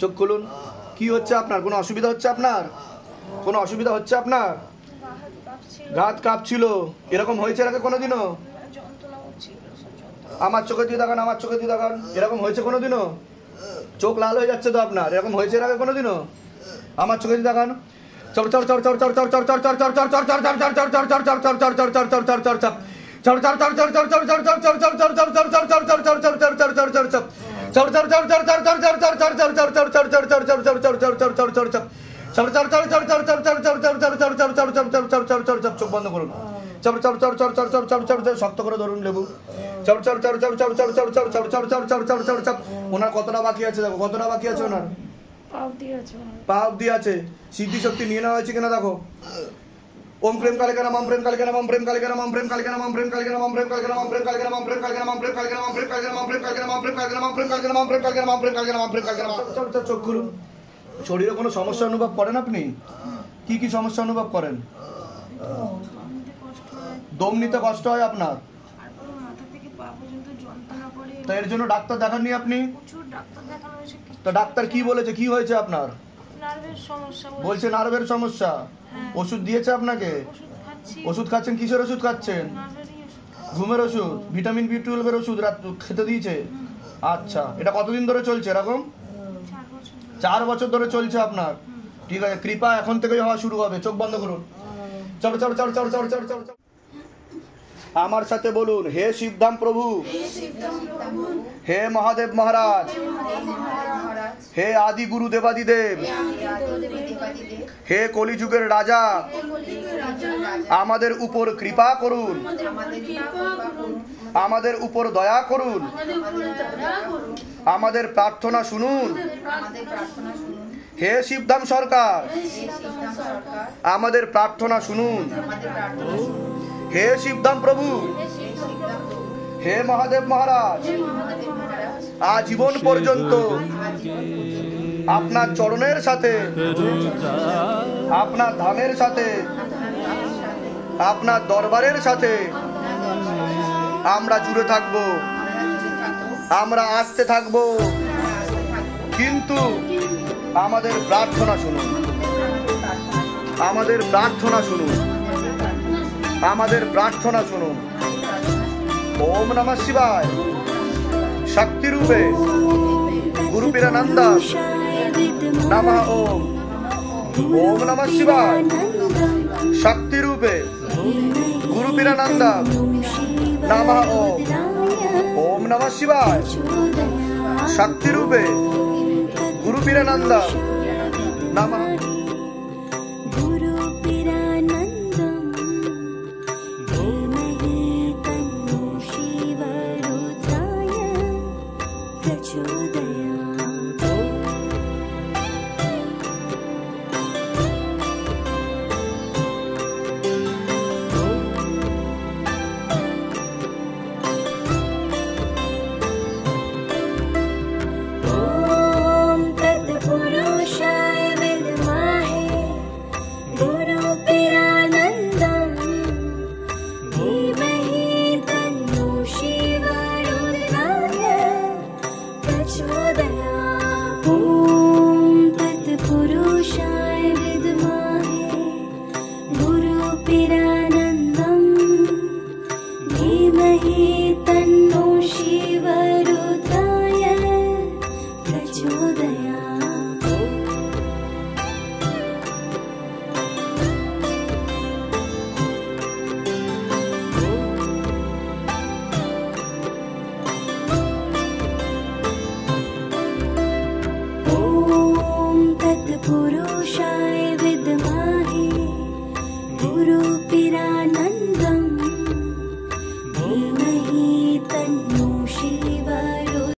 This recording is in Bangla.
চোখ খুলুন। কি হচ্ছে আপনার? কোনো অসুবিধা হচ্ছে আপনার? কোনো অসুবিধা হচ্ছে আপনার? হাত কাঁপছিল। এরকম হয়েছে এর আগে কোনোদিনও? আমার চোখে দিয়ে দেখান, আমার চোখে দিয়ে দেখান। এরকম হয়েছে কোনোদিনও? চোখ লাল হয়ে যাচ্ছে তো আপনার। এরকম হয়েছে এর আগে কোনোদিনও? আমার চোখে দিয়ে দেখান। চোখ বন্ধ করুন। শক্ত করে ধরুন লেবু। ওনার কতটা বাকি আছে দেখো, কতটা বাকি আছে ওনার? পা অব্দি আছে। সিদ্ধি শক্তি নিয়ে নেওয়া হয়েছে কিনা দেখো। ओम प्रेम कालिका नमः प्रेम कालिका नमः प्रेम कालिका नमः प्रेम कालिका नमः प्रेम कालिका नमः प्रेम कालिका नमः प्रेम कालिका नमः प्रेम कालिका नमः प्रेम कालिका नमः प्रेम कालिका नमः प्रेम कालिका नमः प्रेम कालिका नमः प्रेम कालिका नमः प्रेम कालिका नमः प्रेम कालिका नमः प्रेम कालिका नमः চোখ খুলুন। শরীরে কোনো সমস্যা অনুভব করেন আপনি? কি কি সমস্যা অনুভব করেন? দম নিতে কষ্ট হয় আপনার? তো এর জন্য ডাক্তার দেখাননি আপনি? তো ডাক্তার কি বলেছে, কি হয়েছে আপনার? বলছে নার্ভের সমস্যা। ওষুধ দিয়েছে আপনাকে? ওষুধ খাচ্ছেন? কিসের ওষুধ খাচ্ছেন? ঘুমের ওষুধ, ভিটামিন B12 এর ওষুধ রাত খেতে দিয়েছে? আচ্ছা, এটা কতদিন ধরে চলছে এরকম? 4 বছর ধরে চলছে আপনার। ঠিক আছে, কৃপা এখন থেকেই হওয়া শুরু হবে। চোখ বন্ধ করুন। চলো চলো চলো চলো চলো চলো চলো। আমার সাথে বলুন, হে শিবধাম প্রভু, হে মহাদেব মহারাজ, হে আদি গুরু দেবাদিদেব, হে কলিযুগের রাজা, আমাদের উপর কৃপা করুন, আমাদের উপর দয়া করুন, আমাদের প্রার্থনা শুনুন। হে শিবধাম সরকার, আমাদের প্রার্থনা শুনুন। হে শিবধাম প্রভু, হে মহাদেব মহারাজ, আজীবন পর্যন্ত আপনার চরণের সাথে, আপনার ধামের সাথে, আপনার দরবারের সাথে আমরা জুড়ে থাকব, আমরা আসতে থাকব। কিন্তু আমাদের প্রার্থনা শুনুন, আমাদের প্রার্থনা শুনুন, আমাদের প্রার্থনা শুনুন। ওম নমঃ শিবায়। শক্তি রূপে গুরু পীরানন্দ নমঃ ওম। ওম নমঃ শিবায়। শক্তি রূপে গুরু পীরানন্দ নমঃ ওম। ওম নমঃ শিবায়। শক্তি রূপে গুরু পীরানন্দ নমঃ। तत्पुरुषाय विद्महे गुरुपिरानन्दं धीमहि